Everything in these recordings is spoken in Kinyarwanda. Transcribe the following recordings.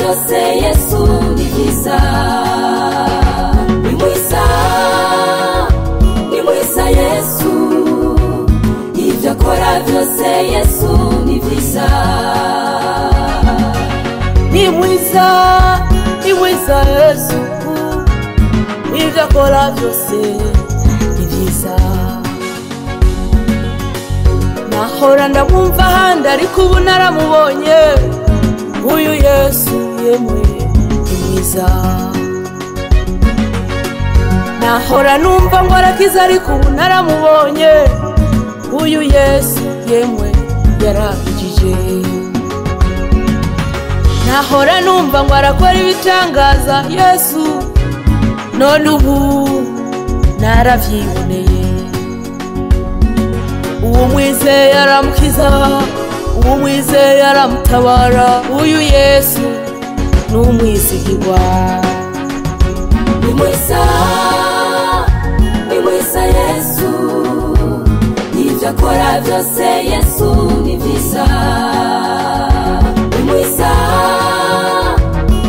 byose Yesu ni byiza. Ni mwiza Yesu, ibyo akora byose Yesu ni byiza. Ni mwiza Yesu, ibyo akora byose ni byiza. Nahora ndamwumva ahandi ariko ubu naramubonye, uyu Yesu yemwe ni mwiza. Nahora numva ngo arakiza ariko ubu naramubonye, uyu Yesu yemwe yarakijije. Nahora numva ngo arakora ibitangaza Yesu, none ubu naravyiboneye. Uwo mwizeye aramukiza, uwo mwizeye aramutabara, uyu Yesu ni umwizigirwa. Ni mwiza Yesu, ibyo akora byose Yesu ni byiza.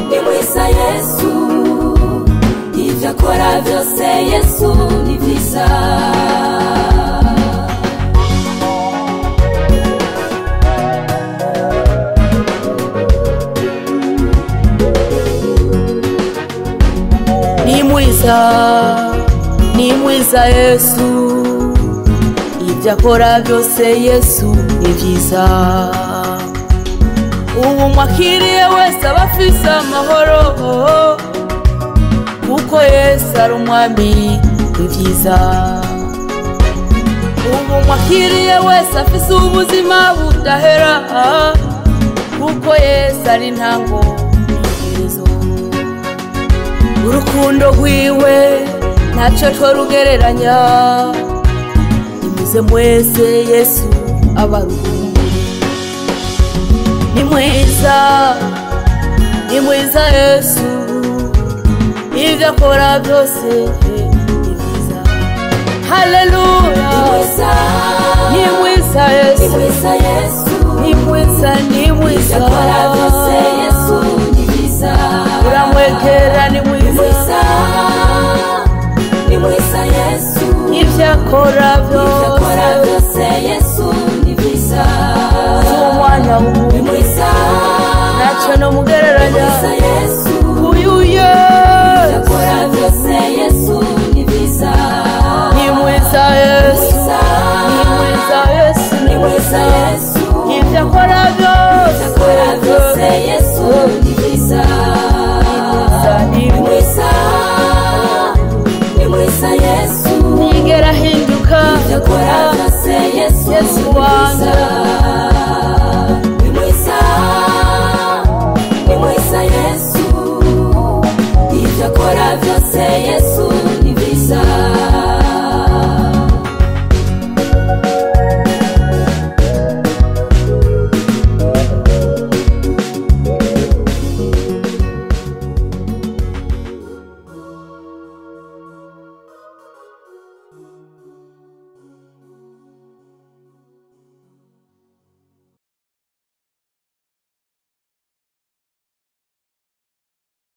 Ni mwiza Yesu, ibyo akora byose Yesu ni byiza. Ni mwiza Yesu, ibyo akora byose Yesu ni byiza. Ubu mwakiriye wese aba afise amahoro, kuko Yesu ari umwami ni byiza. Ubu mwakiriye wese afise ubuzima budahera, kuko Yesu ari intango n'iherezo. Urukundo rwiwe ntacyo tworugereranya, nimuze mwese Yesu abaruhumure. Ni mwiza Yesu, ibyo akora byose ni byiza. Haleluya. Ni mwiza Yesu, ni mwiza ibyo akora byose Yesu ni byiza. Uramwegera ni mwiza Yesu, ibyo akora byose Yesu ni byiza. Umwana w'umuntu ntacyo nomugereranya, uyu Yesu ibyo akora byose Yesu ni byiza. Ni mwiza Yesu, ibyo akora byose Yesu ni byiza. Ni mwiza Yesu, nigera hinduka, ibyo akora byose Yesu wanjye. Ni mwiza Yesu, ibyo akora byose Yesu ni byiza.